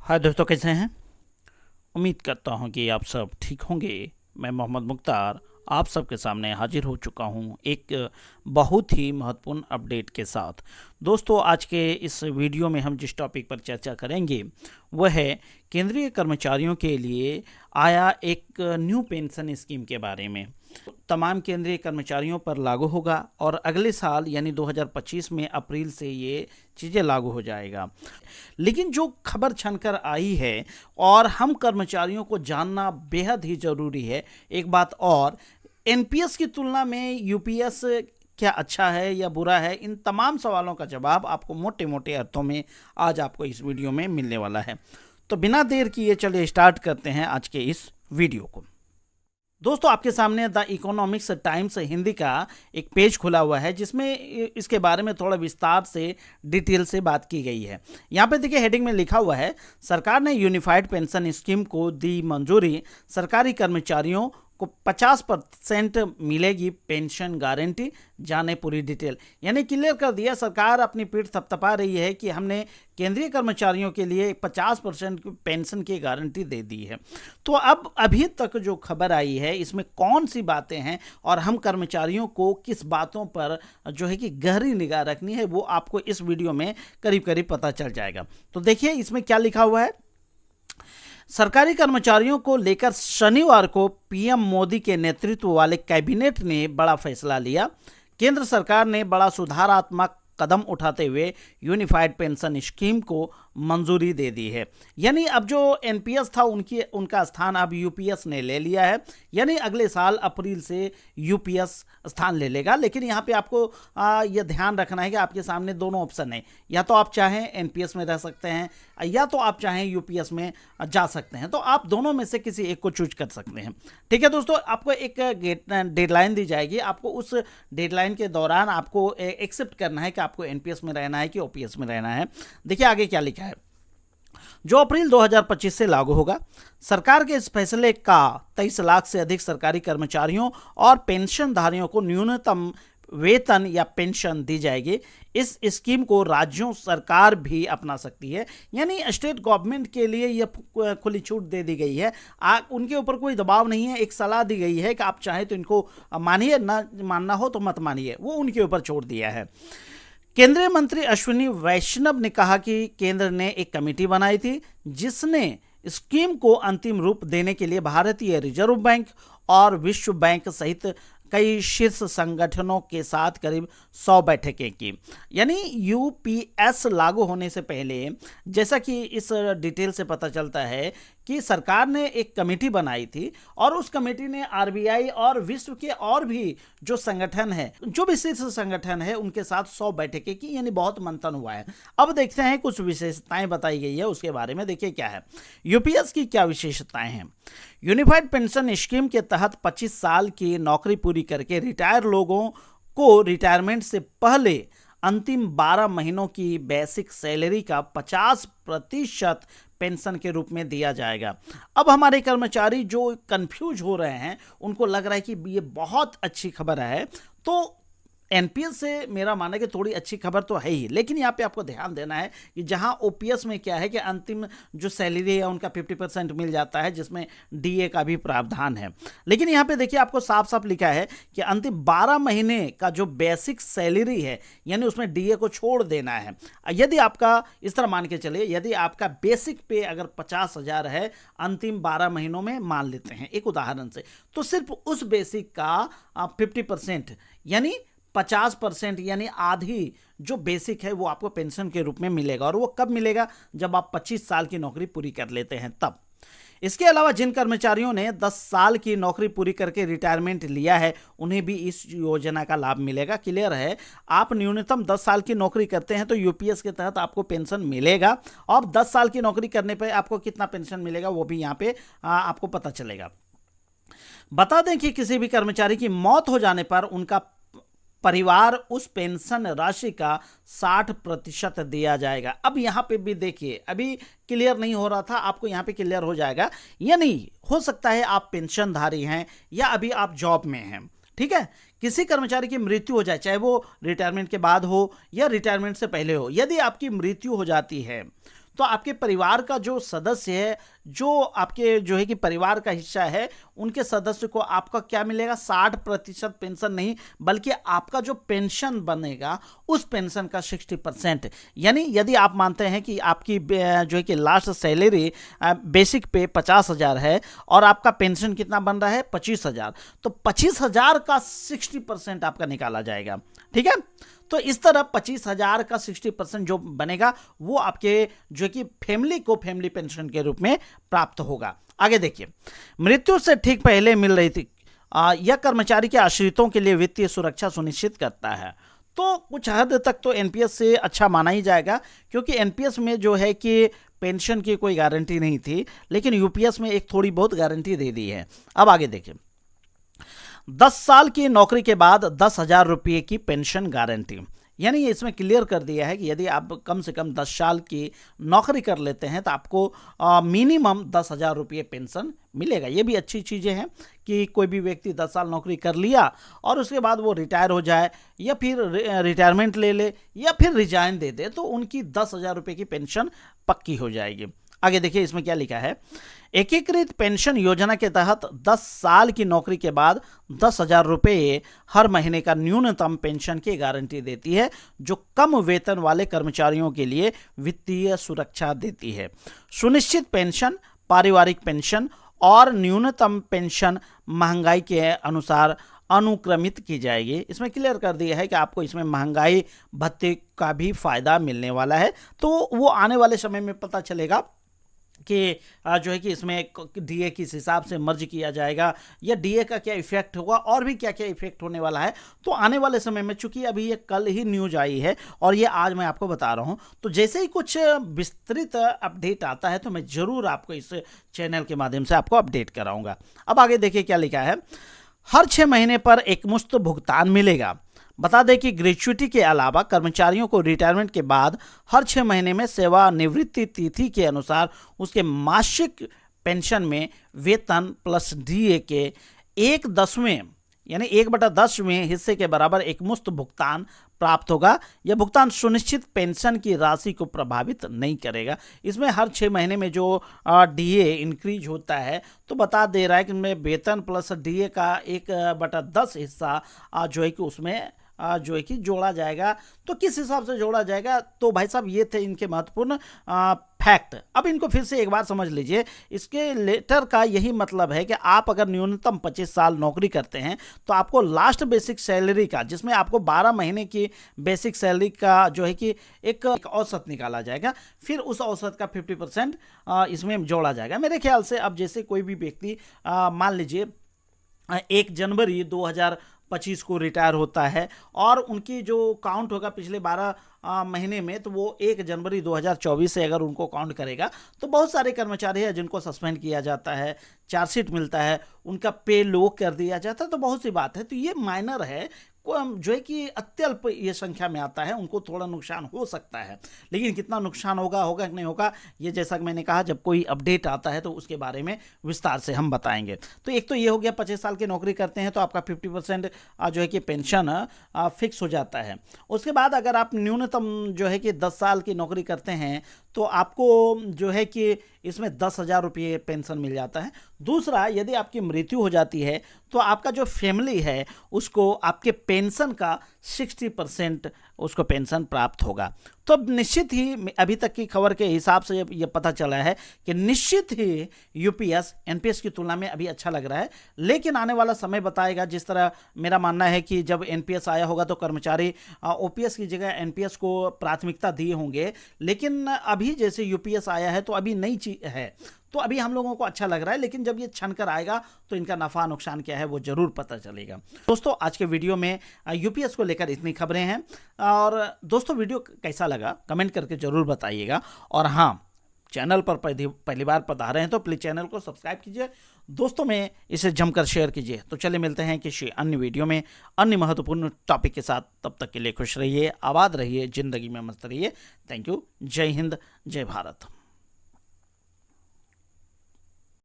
हाय दोस्तों, कैसे हैं? उम्मीद करता हूं कि आप सब ठीक होंगे। मैं मोहम्मद मुख्तार आप सबके सामने हाजिर हो चुका हूं एक बहुत ही महत्वपूर्ण अपडेट के साथ। दोस्तों, आज के इस वीडियो में हम जिस टॉपिक पर चर्चा करेंगे वह है केंद्रीय कर्मचारियों के लिए आया एक न्यू पेंशन स्कीम के बारे में। तमाम केंद्रीय कर्मचारियों पर लागू होगा और अगले साल यानी 2025 में अप्रैल से ये चीज़ें लागू हो जाएगा। लेकिन जो खबर छनकर आई है और हम कर्मचारियों को जानना बेहद ही ज़रूरी है, एक बात और, एनपीएस की तुलना में यूपीएस क्या अच्छा है या बुरा है, इन तमाम सवालों का जवाब आपको मोटे मोटे अर्थों में आज आपको इस वीडियो में मिलने वाला है। तो बिना देर किए चलिए स्टार्ट करते हैं आज के इस वीडियो को। दोस्तों, आपके सामने द इकोनॉमिक्स टाइम्स हिंदी का एक पेज खुला हुआ है जिसमें इसके बारे में थोड़ा विस्तार से डिटेल से बात की गई है। यहाँ पे देखिए, हेडिंग में लिखा हुआ है, सरकार ने यूनिफाइड पेंशन स्कीम को दी मंजूरी, सरकारी कर्मचारियों को 50% मिलेगी पेंशन गारंटी, जाने पूरी डिटेल। यानी क्लियर कर दिया, सरकार अपनी पीठ थपथपा रही है कि हमने केंद्रीय कर्मचारियों के लिए 50% पेंशन की गारंटी दे दी है। तो अब अभी तक जो खबर आई है इसमें कौन सी बातें हैं और हम कर्मचारियों को किस बातों पर जो है कि गहरी निगाह रखनी है, वो आपको इस वीडियो में करीब करीब पता चल जाएगा। तो देखिए इसमें क्या लिखा हुआ है। सरकारी कर्मचारियों को लेकर शनिवार को पीएम मोदी के नेतृत्व वाले कैबिनेट ने बड़ा फैसला लिया। केंद्र सरकार ने बड़ा सुधारात्मक कदम उठाते हुए यूनिफाइड पेंशन स्कीम को मंजूरी दे दी है। यानी अब जो एनपीएस था उनका स्थान अब यूपीएस ने ले लिया है। यानी अगले साल अप्रैल से यूपीएस स्थान ले लेगा। लेकिन यहाँ पे आपको यह ध्यान रखना है कि आपके सामने दोनों ऑप्शन है, या तो आप चाहें एनपीएस में रह सकते हैं या तो आप चाहें यूपीएस में जा सकते हैं। तो आप दोनों में से किसी एक को चूज कर सकते हैं। ठीक है दोस्तों, आपको एक डेडलाइन दी जाएगी। आपको उस डेडलाइन के दौरान आपको एक्सेप्ट करना है कि आपको एनपीएस में रहना है कि ओपीएस में रहना है। देखिए आगे क्या लिखा है। जो अप्रैल 2025 से लागू होगा। सरकार के इस फैसले का 23 लाख से अधिक सरकारी कर्मचारियों और पेंशनधारियों को न्यूनतम वेतन या पेंशन दी जाएगी। इस स्कीम को राज्यों सरकार भी अपना सकती है। यानी स्टेट गवर्नमेंट के लिए यह खुली छूट दे दी गई है। उनके ऊपर कोई दबाव नहीं है। एक सलाह दी गई है कि आप चाहें तो इनको मानिए, ना मानना हो तो मत मानिए, वो उनके ऊपर छोड़ दिया है। केंद्रीय मंत्री अश्विनी वैष्णव ने कहा कि केंद्र ने एक कमेटी बनाई थी जिसने स्कीम को अंतिम रूप देने के लिए भारतीय रिजर्व बैंक और विश्व बैंक सहित कई शीर्ष संगठनों के साथ करीब 100 बैठकें की। यानी यूपीएस लागू होने से पहले, जैसा कि इस डिटेल से पता चलता है कि सरकार ने एक कमेटी बनाई थी और उस कमेटी ने आरबीआई और विश्व के और भी जो संगठन है, जो भी शीर्ष संगठन है, उनके साथ 100 बैठकें की। यानी बहुत मंथन हुआ है। अब देखते हैं कुछ विशेषताएं बताई गई है उसके बारे में। देखिए क्या है यूपीएस की क्या विशेषताएं हैं। यूनिफाइड पेंशन स्कीम के तहत 25 साल की नौकरी पूरी करके रिटायर लोगों को रिटायरमेंट से पहले अंतिम 12 महीनों की बेसिक सैलरी का 50% पेंशन के रूप में दिया जाएगा। अब हमारे कर्मचारी जो कंफ्यूज हो रहे हैं, उनको लग रहा है कि ये बहुत अच्छी खबर है। तो एनपीएस से मेरा मानना है कि थोड़ी अच्छी खबर तो है ही, लेकिन यहाँ पे आपको ध्यान देना है कि जहाँ ओपीएस में क्या है कि अंतिम जो सैलरी है उनका 50% मिल जाता है, जिसमें डीए का भी प्रावधान है। लेकिन यहाँ पे देखिए आपको साफ साफ लिखा है कि अंतिम 12 महीने का जो बेसिक सैलरी है, यानी उसमें डीए को छोड़ देना है। यदि आपका इस तरह मान के चलिए, यदि आपका बेसिक पे अगर 50,000 है अंतिम 12 महीनों में, मान लेते हैं एक उदाहरण से, तो सिर्फ उस बेसिक का 50% यानी 50% यानी आधी जो बेसिक है वो आपको पेंशन के रूप में मिलेगा। और वो कब मिलेगा? जब आप 25 साल की नौकरी पूरी कर लेते हैं तब। इसके अलावा जिन कर्मचारियों ने 10 साल की नौकरी पूरी करके रिटायरमेंट लिया है, उन्हें भी इस योजना का लाभ मिलेगा। क्लियर है? आप न्यूनतम 10 साल की नौकरी करते हैं तो यूपीएस के तहत आपको पेंशन मिलेगा। और 10 साल की नौकरी करने पर आपको कितना पेंशन मिलेगा वो भी यहाँ पे आपको पता चलेगा। बता दें कि किसी भी कर्मचारी की मौत हो जाने पर उनका परिवार उस पेंशन राशि का 60% दिया जाएगा। अब यहाँ पे भी देखिए, अभी क्लियर नहीं हो रहा था, आपको यहाँ पे क्लियर हो जाएगा। यानी हो सकता है आप पेंशनधारी हैं या अभी आप जॉब में हैं, ठीक है। किसी कर्मचारी की मृत्यु हो जाए, चाहे वो रिटायरमेंट के बाद हो या रिटायरमेंट से पहले हो, यदि आपकी मृत्यु हो जाती है तो आपके परिवार का जो सदस्य है, जो आपके जो है कि परिवार का हिस्सा है, उनके सदस्य को आपका क्या मिलेगा, 60% पेंशन नहीं, बल्कि आपका जो पेंशन बनेगा उस पेंशन का 60%। यानी यदि आप मानते हैं कि आपकी जो है कि लास्ट सैलरी बेसिक पे 50,000 है और आपका पेंशन कितना बन रहा है 25,000, तो 25,000 का 60% आपका निकाला जाएगा। ठीक है, तो इस तरह 25,000 का 60% जो बनेगा वो आपके जो कि फैमिली को फैमिली पेंशन के रूप में प्राप्त होगा। आगे देखिए, मृत्यु से ठीक पहले मिल रही थी, यह कर्मचारी के आश्रितों के लिए वित्तीय सुरक्षा सुनिश्चित करता है। तो कुछ हद तक तो एनपीएस से अच्छा माना ही जाएगा, क्योंकि एनपीएस में जो है कि पेंशन की कोई गारंटी नहीं थी, लेकिन यूपीएस में एक थोड़ी बहुत गारंटी दे दी है। अब आगे देखिए, 10 साल की नौकरी के बाद 10,000 रुपये की पेंशन गारंटी। यानी ये इसमें क्लियर कर दिया है कि यदि आप कम से कम 10 साल की नौकरी कर लेते हैं तो आपको मिनिमम 10,000 रुपये पेंशन मिलेगा। ये भी अच्छी चीज़ें हैं कि कोई भी व्यक्ति 10 साल नौकरी कर लिया और उसके बाद वो रिटायर हो जाए या फिर रिटायरमेंट ले ले या फिर रिजाइन दे दे, तो उनकी 10,000 रुपये की पेंशन पक्की हो जाएगी। आगे देखिए इसमें क्या लिखा है, एकीकृत पेंशन योजना के तहत 10 साल की नौकरी के बाद 10,000 रुपये हर महीने का न्यूनतम पेंशन की गारंटी देती है, जो कम वेतन वाले कर्मचारियों के लिए वित्तीय सुरक्षा देती है। सुनिश्चित पेंशन, पारिवारिक पेंशन और न्यूनतम पेंशन महंगाई के अनुसार अनुक्रमित की जाएगी। इसमें क्लियर कर दिया है कि आपको इसमें महंगाई भत्ते का भी फायदा मिलने वाला है, तो वो आने वाले समय में पता चलेगा कि जो है कि इसमें डीए किस हिसाब से मर्ज किया जाएगा या डीए का क्या इफेक्ट होगा और भी क्या क्या इफेक्ट होने वाला है। तो आने वाले समय में, चूंकि अभी ये कल ही न्यूज आई है और ये आज मैं आपको बता रहा हूँ, तो जैसे ही कुछ विस्तृत अपडेट आता है तो मैं ज़रूर आपको इस चैनल के माध्यम से आपको अपडेट कराऊंगा। अब आगे देखिए क्या लिखा है, हर 6 महीने पर एकमुश्त भुगतान मिलेगा। बता दें कि ग्रेच्युटी के अलावा कर्मचारियों को रिटायरमेंट के बाद हर 6 महीने में सेवानिवृत्ति तिथि के अनुसार उसके मासिक पेंशन में वेतन प्लस डीए के 1/10 यानी 1/10 हिस्से के बराबर एकमुश्त भुगतान प्राप्त होगा। यह भुगतान सुनिश्चित पेंशन की राशि को प्रभावित नहीं करेगा। इसमें हर 6 महीने में जो डीए इंक्रीज होता है, तो बता दे रहा है कि इनमें वेतन प्लस डीए का 1/10 हिस्सा जो है कि उसमें जो है कि जोड़ा जाएगा। तो किस हिसाब से जोड़ा जाएगा, तो भाई साहब ये थे इनके महत्वपूर्ण फैक्ट। अब इनको फिर से एक बार समझ लीजिए। इसके लेटर का यही मतलब है कि आप अगर न्यूनतम 25 साल नौकरी करते हैं तो आपको लास्ट बेसिक सैलरी का, जिसमें आपको 12 महीने की बेसिक सैलरी का जो है कि एक औसत निकाला जाएगा, फिर उस औसत का 50% इसमें जोड़ा जाएगा। मेरे ख्याल से अब जैसे कोई भी व्यक्ति मान लीजिए 1 जनवरी 2025 को रिटायर होता है और उनकी जो काउंट होगा पिछले 12 महीने में, तो वो 1 जनवरी 2024 से अगर उनको काउंट करेगा तो बहुत सारे कर्मचारी हैं जिनको सस्पेंड किया जाता है, चार्जशीट मिलता है, उनका पे लो कर दिया जाता है, तो बहुत सी बात है। तो ये माइनर है, जो है कि अत्यल्प ये संख्या में आता है, उनको थोड़ा नुकसान हो सकता है, लेकिन कितना नुकसान होगा कि नहीं होगा, ये जैसा कि मैंने कहा जब कोई अपडेट आता है तो उसके बारे में विस्तार से हम बताएंगे। तो एक तो ये हो गया, 25 साल की नौकरी करते हैं तो आपका 50% जो है कि पेंशन फिक्स हो जाता है। उसके बाद अगर आप न्यूनतम जो है कि 10 साल की नौकरी करते हैं तो आपको जो है कि इसमें 10,000 रुपये पेंशन मिल जाता है। दूसरा, यदि आपकी मृत्यु हो जाती है तो आपका जो फैमिली है उसको आपके पेंशन का 60% उसको पेंशन प्राप्त होगा। तो अब निश्चित ही अभी तक की खबर के हिसाब से ये पता चला है कि निश्चित ही यूपीएस एनपीएस की तुलना में अभी अच्छा लग रहा है, लेकिन आने वाला समय बताएगा। जिस तरह मेरा मानना है कि जब एनपीएस आया होगा तो कर्मचारी ओपीएस की जगह एनपीएस को प्राथमिकता दिए होंगे, लेकिन अभी जैसे यूपीएस आया है तो अभी नई चीज है, तो अभी हम लोगों को अच्छा लग रहा है, लेकिन जब ये छन कर आएगा तो इनका नफा नुकसान क्या है वो जरूर पता चलेगा। दोस्तों, आज के वीडियो में यूपीएस को लेकर इतनी खबरें हैं। और दोस्तों, वीडियो कैसा लगा कमेंट करके जरूर बताइएगा। और हाँ, चैनल पर पहली बार पधारे हैं तो प्लीज़ चैनल को सब्सक्राइब कीजिए, दोस्तों में इसे जमकर शेयर कीजिए। तो चलिए मिलते हैं किसी अन्य वीडियो में अन्य महत्वपूर्ण टॉपिक के साथ। तब तक के लिए खुश रहिए, आबाद रहिए, जिंदगी में मस्त रहिए। Thank you. जय हिंद, जय भारत।